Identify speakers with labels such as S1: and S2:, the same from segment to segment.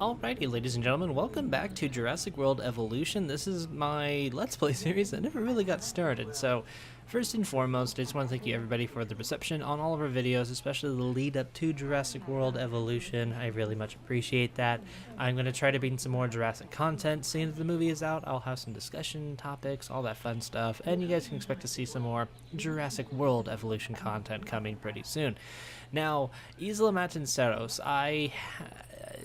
S1: Alrighty, ladies and gentlemen, welcome back to Jurassic World Evolution. This is my Let's Play series that never really got started, so first and foremost, I just want to thank you everybody for the reception on all of our videos, especially the lead up to Jurassic World Evolution. I really much appreciate that. I'm going to try to bring some more Jurassic content. Seeing that the movie is out, I'll have some discussion topics, all that fun stuff, and you guys can expect to see some more Jurassic World Evolution content coming pretty soon. Now, Isla Matanceros,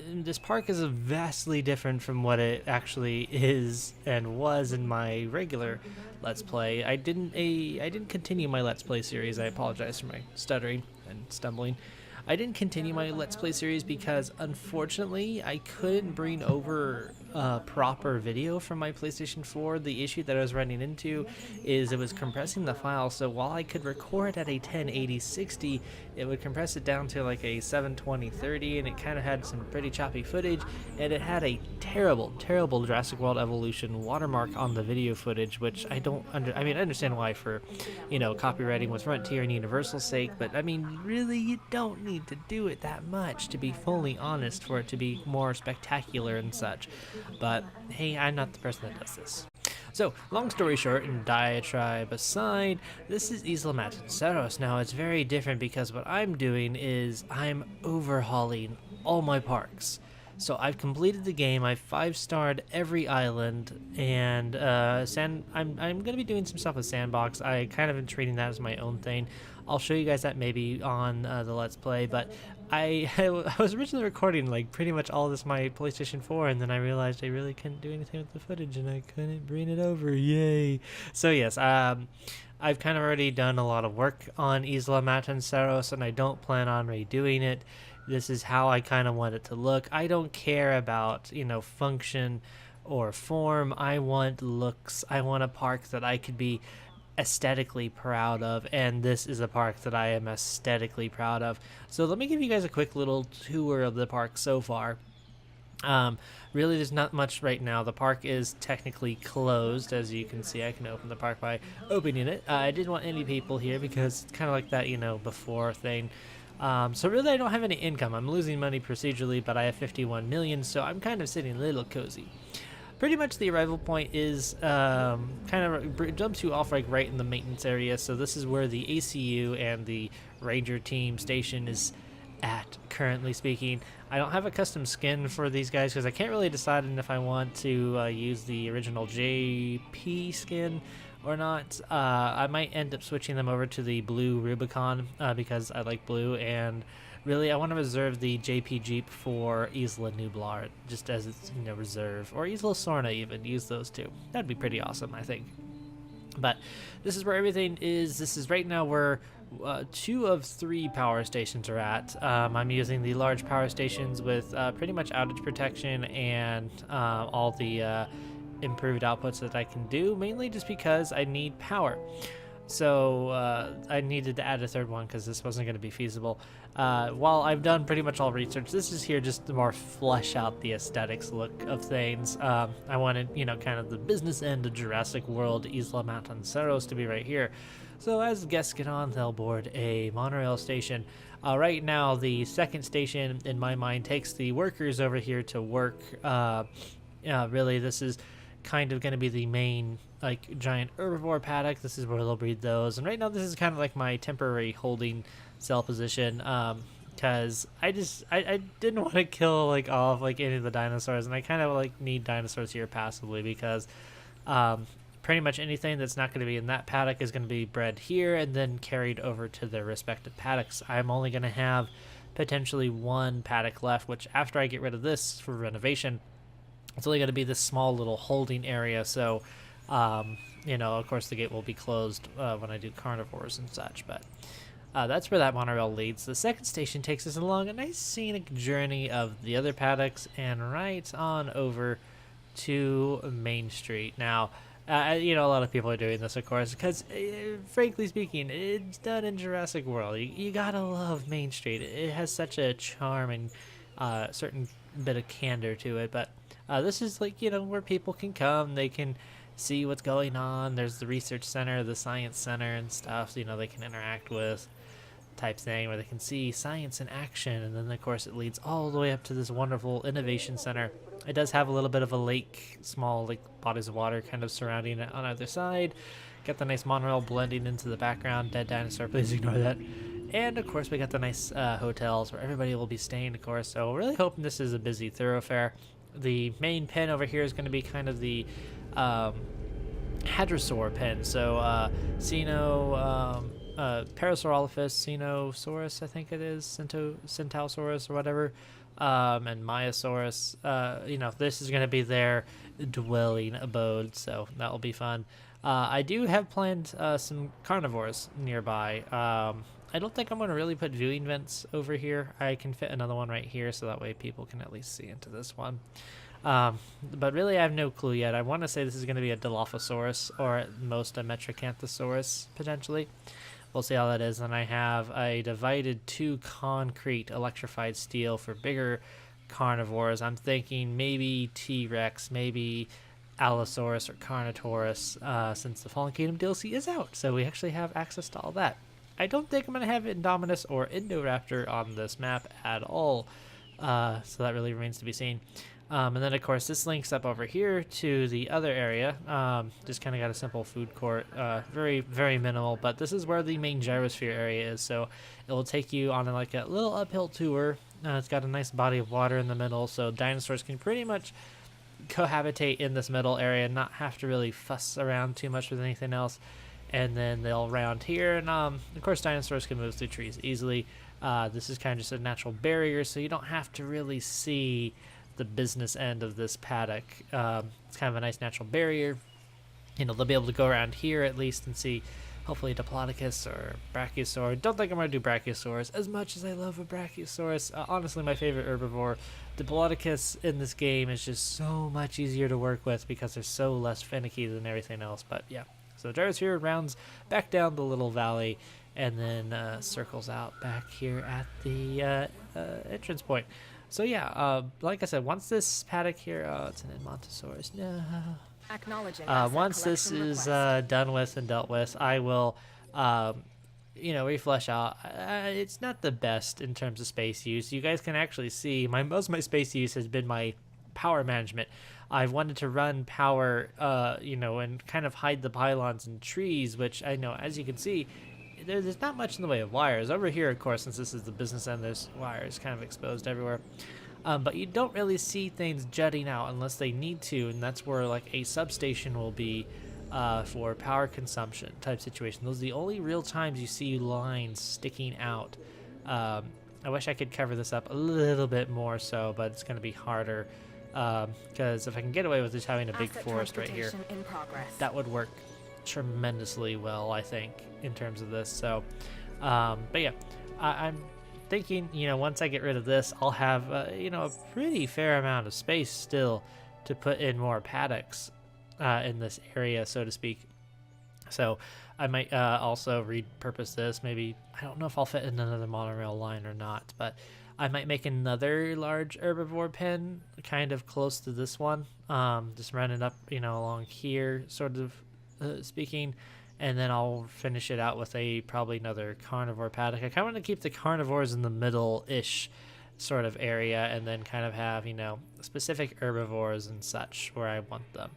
S1: this park is vastly different from what it actually is and was in my regular Let's Play. I didn't continue my Let's Play series. I apologize for my stuttering and stumbling. I didn't continue my Let's Play series because, unfortunately, I couldn't bring over proper video from my PlayStation 4. The issue that I was running into is it was compressing the file, so while I could record at a 1080-60, it would compress it down to like a 720-30, and it kind of had some pretty choppy footage, and it had a terrible Jurassic World Evolution watermark on the video footage, which I understand why, for, copywriting with Frontier and Universal's sake, but I mean, really, you don't need to do it that much, to be fully honest, for it to be more spectacular and such. But hey, I'm not the person that does this. So, long story short, and diatribe aside, this is Isla Matanceros. Now, it's very different because what I'm doing is I'm overhauling all my parks. So I've completed the game. I've 5-starred every island, and I'm going to be doing some stuff with Sandbox. I kind of been treating that as my own thing. I'll show you guys that maybe on the Let's Play, but I was originally recording like pretty much all this my PlayStation 4, and then I realized I really couldn't do anything with the footage, and I couldn't bring it over. Yay! So yes, I've kind of already done a lot of work on Isla Matanceros, and I don't plan on redoing it. This is how I kind of want it to look. I don't care about, function or form. I want looks. I want a park that I could be aesthetically proud of, and this is a park that I am aesthetically proud of. So let me give you guys a quick little tour of the park so far. Really, there's not much right now. The park is technically closed, as you can see. I can open the park by opening it. I didn't want any people here because it's kind of like that, before thing. So really, I don't have any income. I'm losing money procedurally, but I have 51 million, so I'm kind of sitting a little cozy. Pretty much the arrival point is jumps you off like right in the maintenance area. So this is where the ACU and the Ranger team station is at, currently speaking. I don't have a custom skin for these guys because I can't really decide if I want to use the original JP skin or not. I might end up switching them over to the blue Rubicon because I like blue, and really I want to reserve the JP Jeep for Isla Nublar just as its reserve, or Isla Sorna even. Use those two. That'd be pretty awesome, I think. But this is where everything is. This is right now where 2 of 3 power stations are at. I'm using the large power stations with pretty much outage protection and all the improved outputs that I can do, mainly just because I need power. So I needed to add a 3rd one because this wasn't going to be feasible. While I've done pretty much all research, this is here just to more flesh out the aesthetics look of things. I wanted, kind of the business end of Jurassic World Isla Matanceros to be right here. So as guests get on, they'll board a monorail station. Right now, the 2nd station, in my mind, takes the workers over here to work. Really, this is kind of going to be the main giant herbivore paddock. This is where they'll breed those, and right now this is kind of like my temporary holding cell position because I didn't want to kill off any of the dinosaurs, and I kind of need dinosaurs here passively because pretty much anything that's not going to be in that paddock is going to be bred here and then carried over to their respective paddocks. I'm only going to have potentially 1 paddock left, which after I get rid of this for renovation, it's only going to be this small little holding area. So of course the gate will be closed when I do carnivores and such, but that's where that monorail leads. The 2nd station takes us along a nice scenic journey of the other paddocks and right on over to Main Street. Now, a lot of people are doing this, of course, because frankly speaking, it's done in Jurassic World. You gotta love Main Street. It has such a charm and certain bit of candor to it, but this is where people can come. They can see what's going on. There's the research center, the science center and stuff, they can interact with. type thing where they can see science in action, and then of course it leads all the way up to this wonderful innovation center. It does have a little bit of a lake, small like bodies of water kind of surrounding it on either side. Got the nice monorail blending into the background. Dead dinosaur, please ignore that. And of course we got the nice hotels where everybody will be staying, of course. So really hoping this is a busy thoroughfare. The main pen over here is going to be kind of the hadrosaur pen. So Parasaurolophus, Cenosaurus, I think it is, Centausaurus or whatever, and Myosaurus. This is going to be their dwelling abode, so that will be fun. I do have planned some carnivores nearby. I don't think I'm going to really put viewing vents over here. I can fit another one right here, so that way people can at least see into this one. But really I have no clue yet. I want to say this is going to be a Dilophosaurus, or at most a Metracanthosaurus, potentially. We'll see how that is. And I have a divided 2 concrete electrified steel for bigger carnivores. I'm thinking maybe T-Rex, maybe Allosaurus or Carnotaurus, since the Fallen Kingdom DLC is out. So we actually have access to all that. I don't think I'm going to have Indominus or Indoraptor on this map at all. So that really remains to be seen. And then, of course, this links up over here to the other area. Just kind of got a simple food court. Very, very minimal. But this is where the main gyrosphere area is. So it will take you on like a little uphill tour. It's got a nice body of water in the middle. So dinosaurs can pretty much cohabitate in this middle area and not have to really fuss around too much with anything else. And then they'll round here, and of course dinosaurs can move through trees easily. This is kind of just a natural barrier, so you don't have to really see the business end of this paddock. It's kind of a nice natural barrier. They'll be able to go around here at least and see hopefully Diplodocus or Brachiosaur. Don't think I'm going to do Brachiosaurus as much as I love a Brachiosaurus. Honestly, my favorite herbivore. Diplodocus in this game is just so much easier to work with because they're so less finicky than everything else. But yeah. So gyrosphere rounds back down the little valley and then circles out back here at the entrance point. So yeah, like I said, once this paddock here, it's an Edmontosaurus. No. Once this is done with and dealt with, I will, reflesh out. It's not the best in terms of space use. You guys can actually see most of my space use has been my power management. I've wanted to run power, and kind of hide the pylons and trees, which I know, as you can see, there's not much in the way of wires. Over here, of course, since this is the business end, there's wires kind of exposed everywhere. But you don't really see things jutting out unless they need to, and that's where like a substation will be for power consumption type situation. Those are the only real times you see lines sticking out. I wish I could cover this up a little bit more so, but it's going to be harder. Because if I can get away with just having a big forest right here, that would work tremendously well, I think, in terms of this. So, but yeah, I'm thinking, once I get rid of this, I'll have, a pretty fair amount of space still to put in more paddocks in this area, so to speak. So I might also repurpose this. Maybe, I don't know if I'll fit in another monorail line or not, but I might make another large herbivore pen kind of close to this one, just run it up, along here, sort of speaking, and then I'll finish it out with probably another carnivore paddock. I kind of want to keep the carnivores in the middle-ish sort of area, and then kind of have, specific herbivores and such where I want them.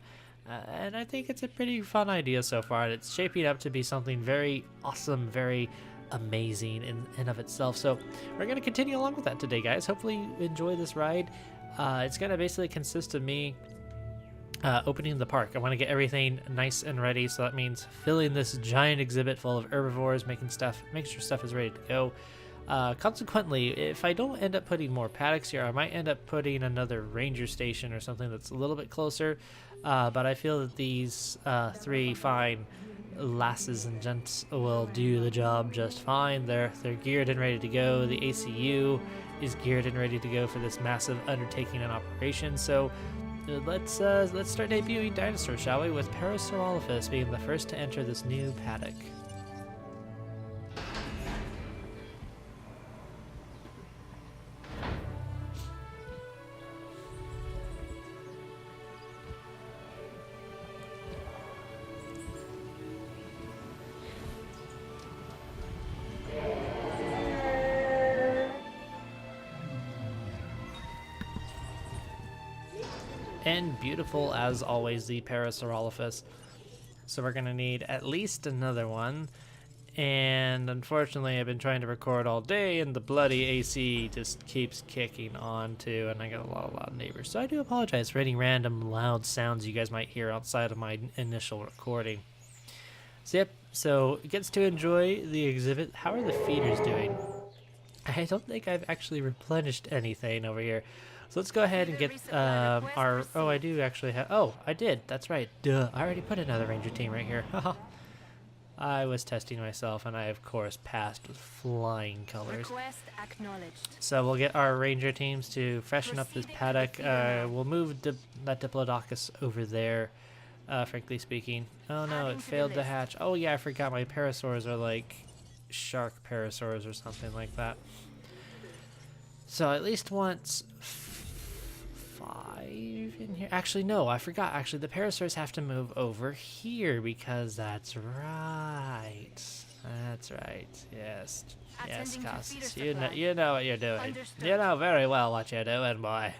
S1: And I think it's a pretty fun idea so far, and it's shaping up to be something very awesome, very amazing in and of itself. So we're going to continue along with that today, guys. Hopefully you enjoy this ride. It's going to basically consist of me opening the park. I want to get everything nice and ready, so that means filling this giant exhibit full of herbivores, making sure stuff is ready to go. Consequently, if I don't end up putting more paddocks here, I might end up putting another ranger station or something that's a little bit closer, but I feel that these 3 fine lasses and gents will do the job just fine. They're geared and ready to go. The ACU is geared and ready to go for this massive undertaking and operation. So let's start debuting dinosaurs, shall we? With Parasaurolophus being the first to enter this new paddock. And beautiful as always, the Parasaurolophus. So we're gonna need at least another one. And unfortunately, I've been trying to record all day, and the bloody AC just keeps kicking on too, and I got a lot of loud neighbors. So I do apologize for any random loud sounds you guys might hear outside of my initial recording. So yep, so it gets to enjoy the exhibit. How are the feeders doing? I don't think I've actually replenished anything over here. So let's go ahead and get our... Oh, I do actually have... Oh, I did. That's right. Duh. I already put another ranger team right here. Haha. I was testing myself, and I, of course, passed with flying colors. So we'll get our ranger teams to freshen up this paddock. We'll move that Diplodocus over there, frankly speaking. Oh, no, it failed to hatch. Oh, yeah, I forgot my parasaurs are like shark parasaurs or something like that. So at least once... 5 in here. Actually, no, I forgot. Actually, the parasaurs have to move over here because that's right. That's right. Yes. Yes, Costas. You know what you're doing. Understood. You know very well what you're doing, boy.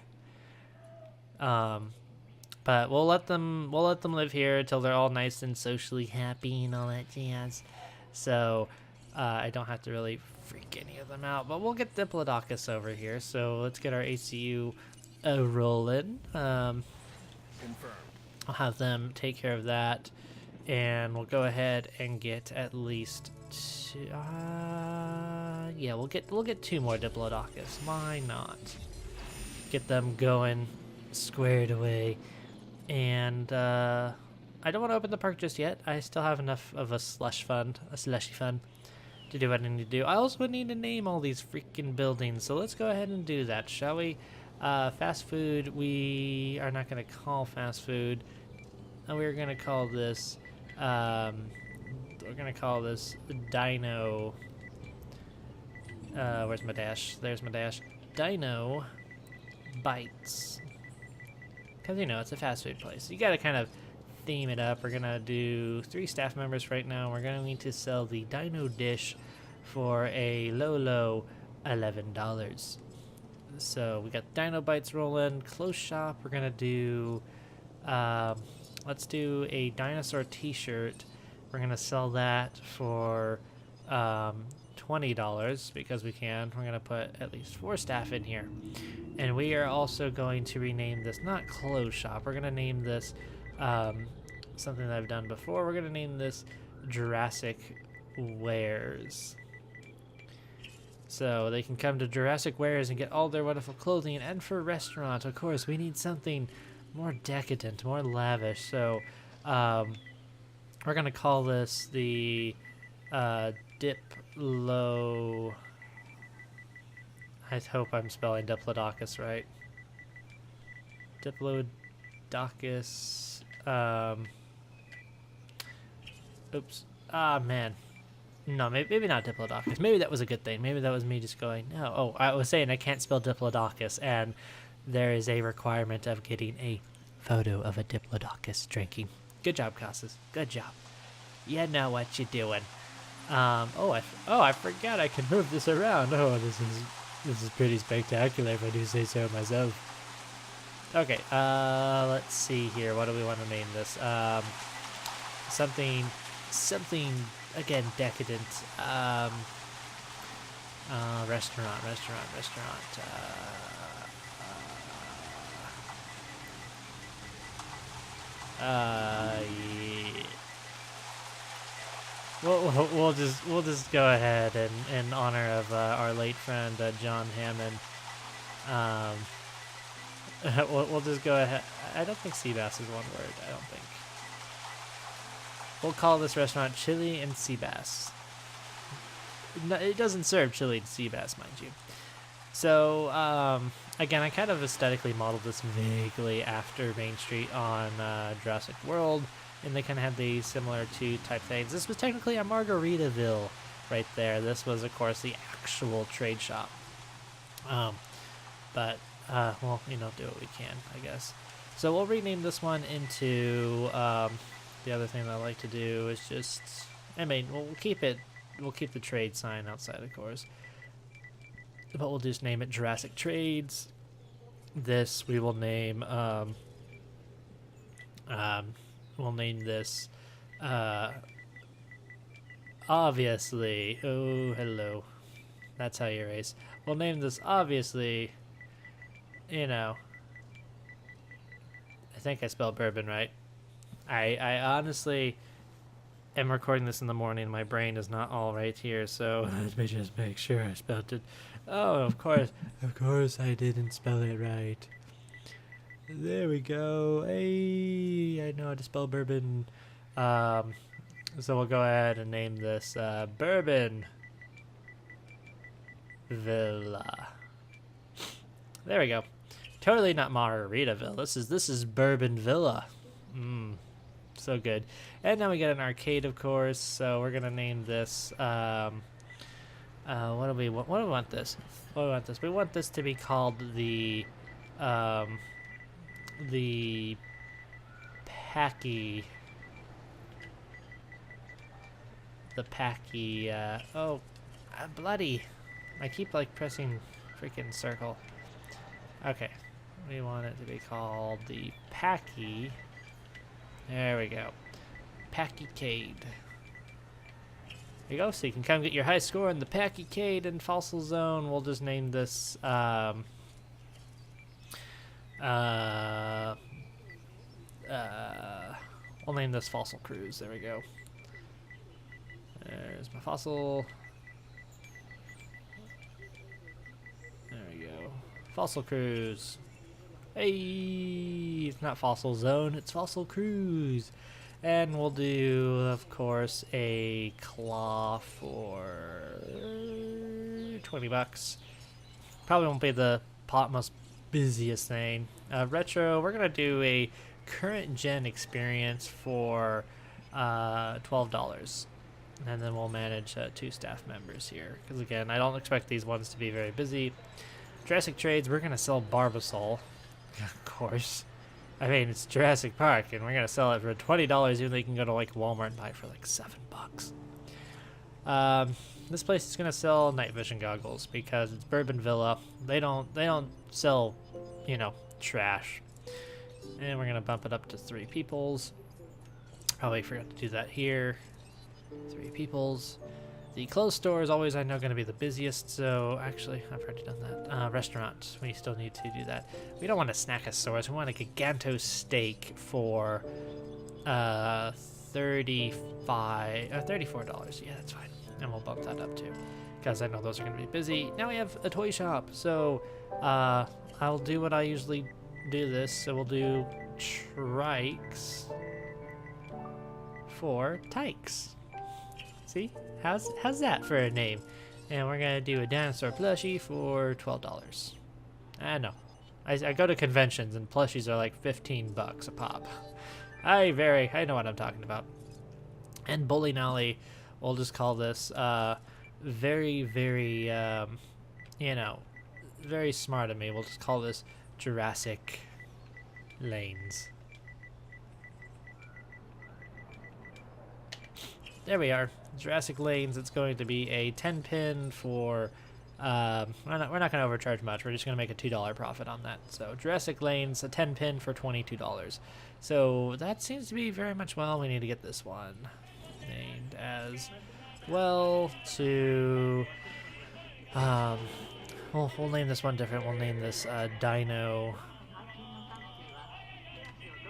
S1: But we'll let them live here until they're all nice and socially happy and all that jazz. So I don't have to really freak any of them out. But we'll get Diplodocus over here. So let's get our ACU rolling. Confirmed. I'll have them take care of that, and we'll go ahead and get at least two. Yeah, we'll get 2 more Diplodocus. Why not? Get them going, squared away, and I don't want to open the park just yet. I still have enough of a slushy fund, to do what I need to do. I also need to name all these freaking buildings, so let's go ahead and do that, shall we? Fast food, we are not going to call fast food. We're going to call this, Dino, where's my dash? There's my dash. Dino Bites. Because, you know, it's a fast food place. You got to kind of theme it up. We're going to do 3 staff members right now. We're going to need to sell the Dino dish for a low $11. So we got Dino Bites rolling. Close shop. We're gonna do. Let's do a dinosaur T-shirt. We're gonna sell that for $20 because we can. We're gonna put at least 4 staff in here, and we are also going to rename this not close shop. We're gonna name this something that I've done before. We're gonna name this Jurassic Wares. So they can come to Jurassic Wares and get all their wonderful clothing. And for restaurants, of course, we need something more decadent, more lavish. So we're going to call this the Diplo... I hope I'm spelling Diplodocus right. Diplodocus... oops. Ah, man. No, maybe not Diplodocus. Maybe that was a good thing. Maybe that was me just going, no. Oh, I was saying I can't spell Diplodocus, and there is a requirement of getting a photo of a Diplodocus drinking. Good job, Costas. Good job. You know what you're doing. I forgot I can move this around. Oh, this is pretty spectacular if I do say so myself. Okay, let's see here. What do we want to name this? Something again, decadent. Restaurant. Yeah. We'll just go ahead and in honor of our late friend John Hammond. We'll just go ahead. I don't think sea bass is one word. I don't think. We'll call this restaurant Chili and Sea Bass. No, it doesn't serve chili and sea bass, mind you. So, again, I kind of aesthetically modeled this vaguely after Main Street on Jurassic World, and they kind of had the similar 2 type things. This was technically a Margaritaville right there. This was, of course, the actual trade shop. Well, you know, do what we can, I guess. So we'll rename this one into... the other thing that I like to do is just, we'll keep the trade sign outside, of course, but we'll just name it Jurassic Trades. This we will name We'll name this, obviously. Oh, hello. That's how you erase. We'll name this, obviously, you know, I think I spelled bourbon right. I honestly am recording this in the morning. My brain is not all right here, so let me just make sure I spelled it. Oh, of course I didn't spell it right. There we go. Hey, I know how to spell bourbon. So we'll go ahead and name this Bourbon Villa. There we go. Totally not Margaritaville. This is Bourbon Villa. So good. And now we get an arcade, of course. So we're gonna name this. What do we want? What do we want this? What do we want this? We want this to be called the Packy. The Packy. Bloody! I keep like pressing freaking circle. Okay, we want it to be called the Packy. There we go. Packy-cade. There you go, so you can come get your high score in the Packy-cade and Fossil Zone. We'll just name this, we'll name this Fossil Cruise. There we go. There's my fossil. There we go. Fossil Cruise. Hey, it's not Fossil Zone, it's Fossil Cruise. And we'll do, of course, a claw for 20 bucks. Probably won't be the most busiest thing. Retro, we're going to do a current gen experience for $12. And then we'll manage 2 staff members here. Because again, I don't expect these ones to be very busy. Jurassic Trades, we're going to sell Barbasol. Of course. I mean, it's Jurassic Park, and we're going to sell it for $20, even though you can go to like Walmart and buy it for like $7. This place is going to sell night vision goggles because it's Bourbon Villa. They don't sell, you know, trash. And we're going to bump it up to 3 peoples. Probably forgot to do that here. 3 peoples. The clothes store is always, I know, going to be the busiest, so actually, I've already done that. Restaurant, we still need to do that. We don't want a Snackosaurus, we want a Giganto steak for $34. Yeah, that's fine. And we'll bump that up too, because I know those are going to be busy. Now we have a toy shop, so I'll do what I usually do this, so we'll do trikes for tykes. See? How's that for a name? And we're gonna do a dinosaur plushie for $12. I know. I go to conventions and plushies are like 15 bucks a pop. I know what I'm talking about. And bowling alley, we'll just call this very, very you know, very smart of me. We'll just call this Jurassic Lanes. There we are. Jurassic Lanes, it's going to be a 10 pin for, we're not going to overcharge much, we're just going to make a $2 profit on that. So Jurassic Lanes, a 10 pin for $22. So that seems to be very much well. We need to get this one named as well to, we'll name this one different. We'll name this Dino,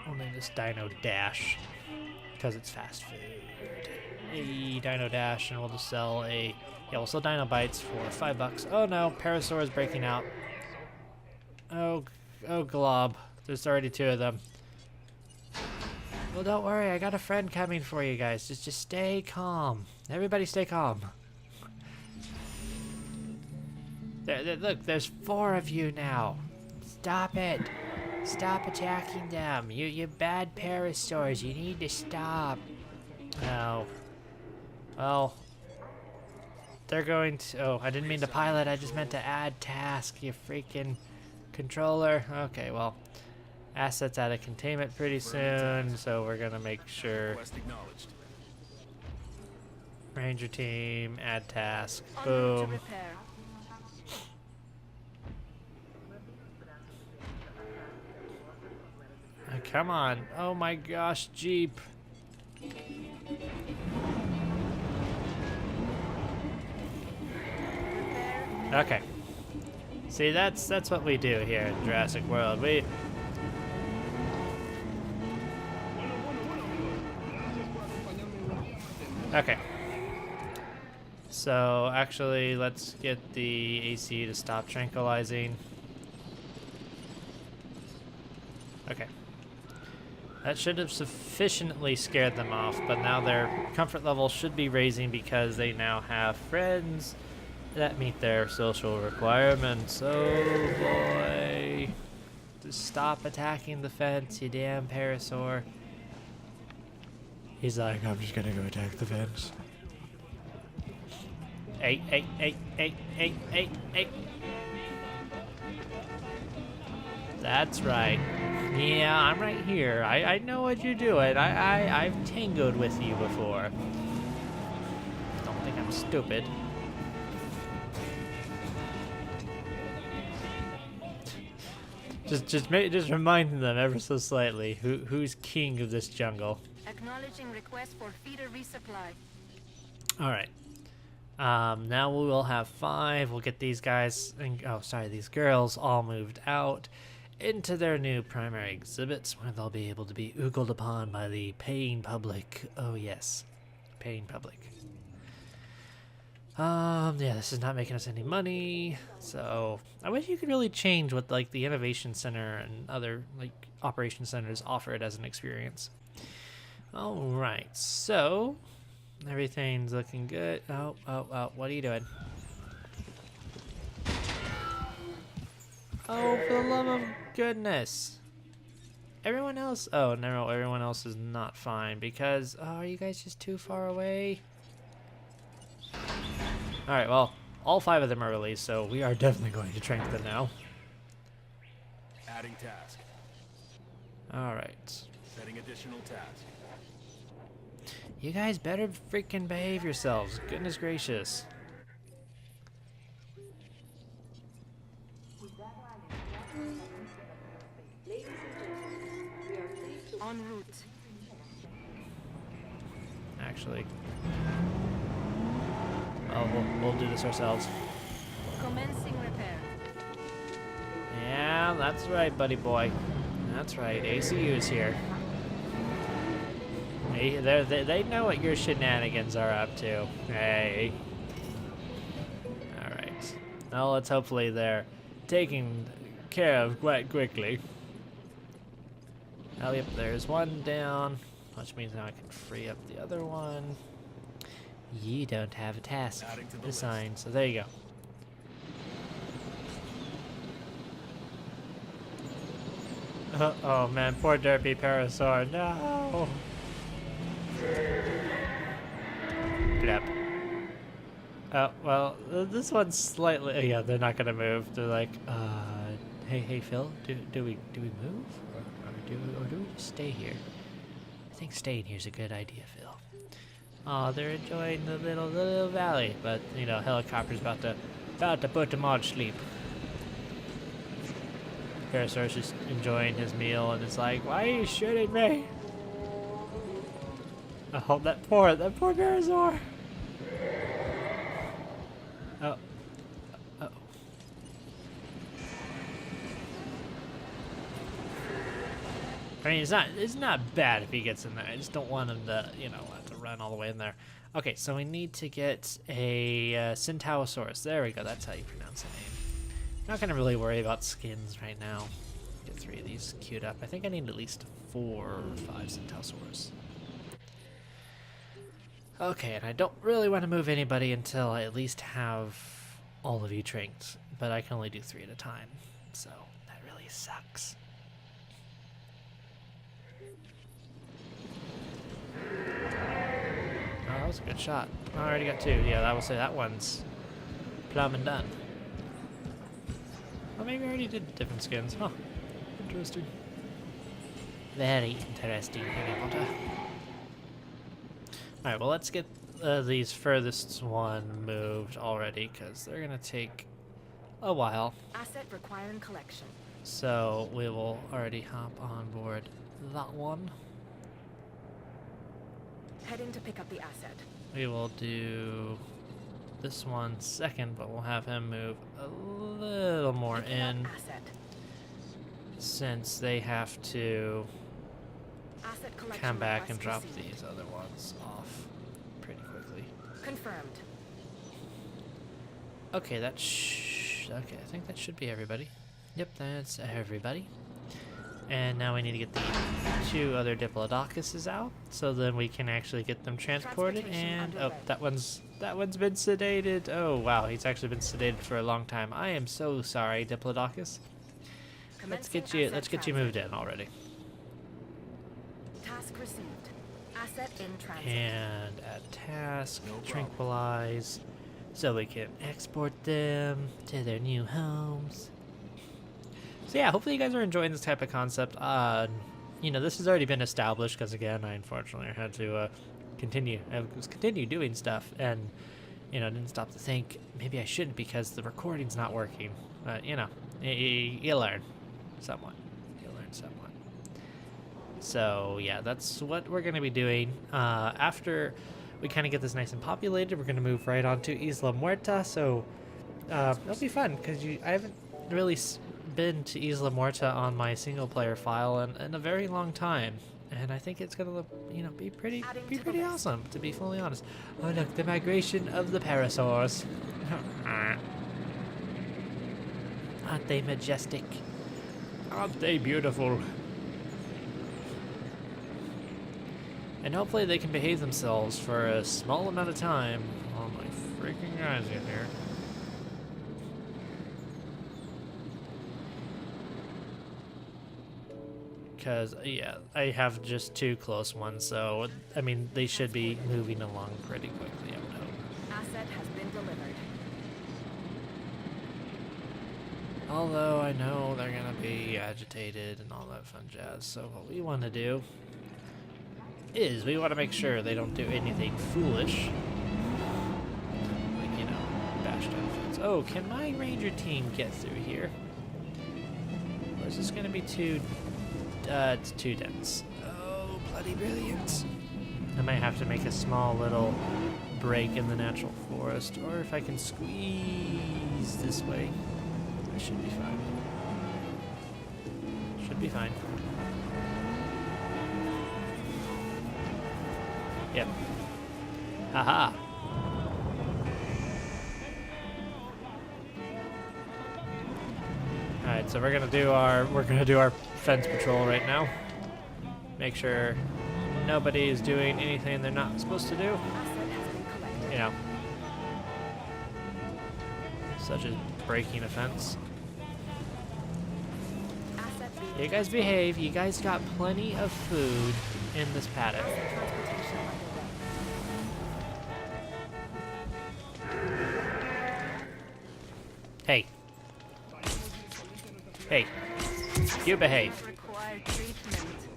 S1: we'll name this Dino Dash because it's fast food. A Dino Dash, and we'll just sell we'll sell Dino Bites for $5. Oh no, Parasaur is breaking out. Oh glob, there's already 2 of them. Well, don't worry, I got a friend coming for you guys. Just stay calm. Everybody stay calm. Look, there's 4 of you now. Stop it. Stop attacking them. You bad Parasaurs, you need to stop. No. Well, they're going to... Oh, I didn't mean to pilot. I just meant to add task, you freaking controller. Okay, well, assets out of containment pretty soon, so we're going to make sure... Ranger team, add task, boom. come on. Oh my gosh, Jeep. Okay. See, that's what we do here in Jurassic World. Okay. So, actually, let's get the AC to stop tranquilizing. Okay. That should have sufficiently scared them off, but now their comfort level should be raising because they now have friends that meet their social requirements. Oh boy. Just stop attacking the fence, you damn parasaur. He's like, I'm just gonna go attack the fence. Hey. That's right. Yeah, I'm right here. I know what you're doing. I've tangoed with you before. Don't think I'm stupid. Just reminding them ever so slightly who's king of this jungle.
S2: Acknowledging request for feeder resupply.
S1: All right. Now we will have 5. We'll get these guys and these girls all moved out into their new primary exhibits where they'll be able to be oogled upon by the paying public. Oh yes, paying public. Yeah, this is not making us any money, so I wish you could really change what like the Innovation Center and other like operation centers offered as an experience. All right, so everything's looking good. Oh, what are you doing? Oh, for the love of goodness. Everyone else, oh no, everyone else is not fine because, oh, are you guys just too far away? Alright, well, all 5 of them are released, so we are definitely going to trank them now.
S3: Adding task.
S1: Alright.
S3: Setting additional task.
S1: You guys better freaking behave yourselves. Goodness gracious.
S2: En route.
S1: Actually. Oh, we'll do this ourselves.
S2: Commencing repair.
S1: Yeah, that's right, buddy boy. That's right, ACU is here. They know what your shenanigans are up to. Hey. Alright. Now let's hopefully they're taken care of quite quickly. Oh, yep, there's one down, which means now I can free up the other one. You don't have a task assigned, so there you go. Oh man, poor derpy parasaur, no! Blep. Oh, well, this one's slightly, oh, yeah, they're not gonna move. They're like, hey Phil, do we move? Or do we just stay here? I think staying here's a good idea, Phil. Oh, they're enjoying the little valley, but you know, helicopter's about to put them all to sleep. Parasaur's just enjoying his meal, and it's like, why are you shooting me? Oh, that poor Parasaur. Oh. I mean, it's not bad if he gets in there. I just don't want him to, you know, have to run all the way in there. Okay, so we need to get a Centaurosaurus. There we go. That's how you pronounce the name. Not gonna really worry about skins right now. Get 3 of these queued up. I think I need at least 4 or 5 Centaurosaurus. Okay, and I don't really want to move anybody until I at least have all of you trained, but I can only do 3 at a time, so that really sucks. Oh, that was a good shot. I already got 2. Yeah, I will say that one's plumb and done. Well, maybe I already did different skins. Huh. Interesting. Very interesting, Harry Potter. Alright, well, let's get these furthest one moved already, because they're going to take a while.
S2: Asset requiring collection.
S1: So we will already hop on board that one.
S2: Heading to pick up the asset.
S1: We will do this one second, but we'll have him move a little more
S2: Picking up
S1: in
S2: asset.
S1: since they have to
S2: Asset collection
S1: come back and
S2: request
S1: drop
S2: received.
S1: these other ones off pretty quickly.
S2: Confirmed.
S1: Okay, okay, I think that should be everybody. Yep, that's everybody. And now we need to get the 2 other Diplodocuses out, so then we can actually get them transported. And oh, that one's been sedated. Oh wow, he's actually been sedated for a long time. I am so sorry, Diplodocus. Let's get you moved in already.
S2: Task received. Asset in transit.
S1: And add task,
S3: No problem.
S1: tranquilize, so we can export them to their new homes. So yeah, hopefully you guys are enjoying this type of concept. You know, this has already been established because again, I unfortunately had to continue doing stuff, and you know, didn't stop to think maybe I shouldn't because the recording's not working. But you know, you learn somewhat. You learn somewhat. So yeah, that's what we're gonna be doing. After we kind of get this nice and populated, we're gonna move right on to Isla Muerta. So it'll be fun because I haven't really been to Isla Muerta on my single player file in a very long time, and I think it's gonna look, you know, be pretty awesome, to be fully honest. Oh look, the migration of the parasaurs. Aren't they majestic? Aren't they beautiful? And hopefully they can behave themselves for a small amount of time. Oh my freaking eyes in here. Because, yeah, I have just 2 close ones, so, I mean, they should be moving along pretty quickly, I would hope.
S2: Asset has been delivered.
S1: Although I know they're going to be agitated and all that fun jazz, so what we want to do is we want to make sure they don't do anything foolish. Like, you know, bash down fence. Oh, can my ranger team get through here? Or is this going to be too... it's too dense. Oh, bloody brilliance. I might have to make a small little break in the natural forest, or if I can squeeze this way, I should be fine. Should be fine. Yep. Haha. Alright, so we're gonna do our fence patrol right now. Make sure nobody is doing anything they're not supposed to do.
S2: Asset has been collected.
S1: You know, such as breaking a fence.
S2: Asset being
S1: You guys behave. You guys got plenty of food in this paddock.
S2: transportation underway.
S1: Hey. Hey. You behave.
S2: Required treatment.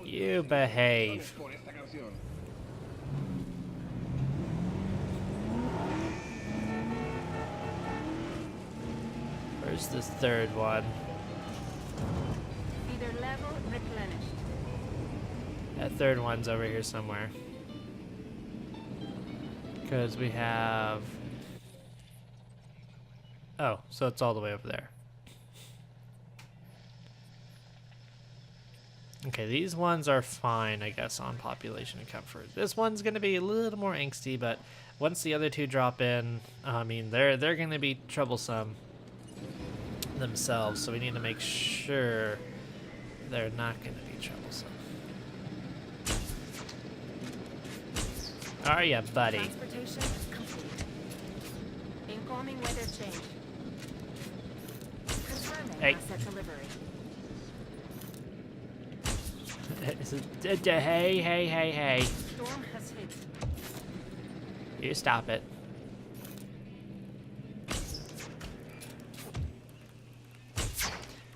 S1: You behave. Where's this 3rd one?
S2: Feeder level replenished.
S1: That 3rd one's over here somewhere. Because we have... Oh, so it's all the way over there. Okay, these ones are fine, I guess, on population and comfort. This one's going to be a little more angsty, but once the other 2 drop in, I mean, they're going to be troublesome themselves, so we need to make sure they're not going to be troublesome. Are ya, buddy?
S2: Transportation complete. Incoming weather change. Confirming
S1: Hey.
S2: asset delivery.
S1: Hey.
S2: Storm has hit.
S1: You stop it.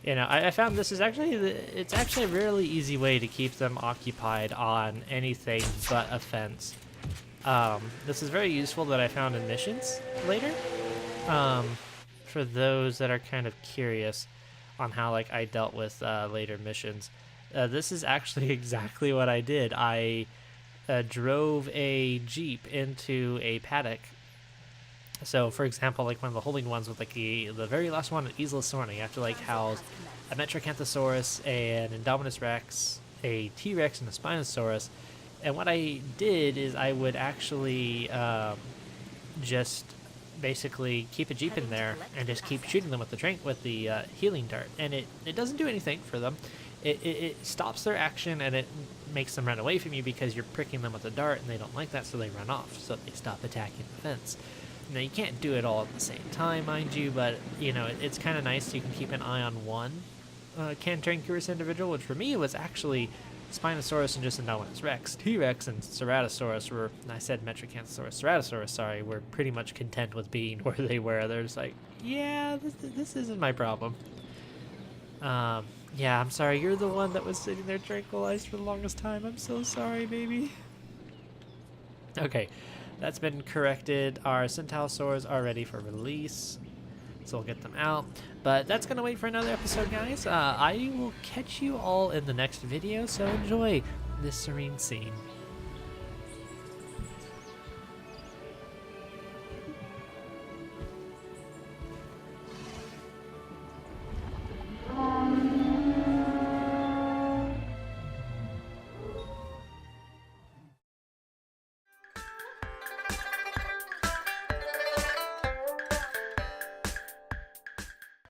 S1: You know, I found this is actually it's actually a really easy way to keep them occupied on anything but a fence. This is very useful that I found in missions later. For those that are kind of curious, on how like I dealt with later missions. This is actually exactly what I did. I drove a Jeep into a paddock. So, for example, like one of the holding ones with like the very last one, Isla Sorna, you have to like house a Metracanthosaurus, an Indominus Rex, a T-Rex, and a Spinosaurus. And what I did is I would actually just basically keep a Jeep in there and just keep shooting them with the healing dart. And it doesn't do anything for them. It stops their action and it makes them run away from you because you're pricking them with a dart and they don't like that, so they run off. So they stop attacking the fence. Now, you can't do it all at the same time, mind you, but, you know, it's kind of nice. You can keep an eye on one cantankerous individual, which for me was actually Spinosaurus and just Indominus Rex. T-Rex and Ceratosaurus were, I said Metracanthosaurus, Ceratosaurus, sorry, were pretty much content with being where they were. They're just like, yeah, this isn't my problem. Yeah, I'm sorry, you're the one that was sitting there tranquilized for the longest time. I'm so sorry, baby. Okay. That's been corrected. Our Centaurosaurs are ready for release, so we'll get them out. But that's going to wait for another episode, guys. I will catch you all in the next video, so enjoy this serene scene.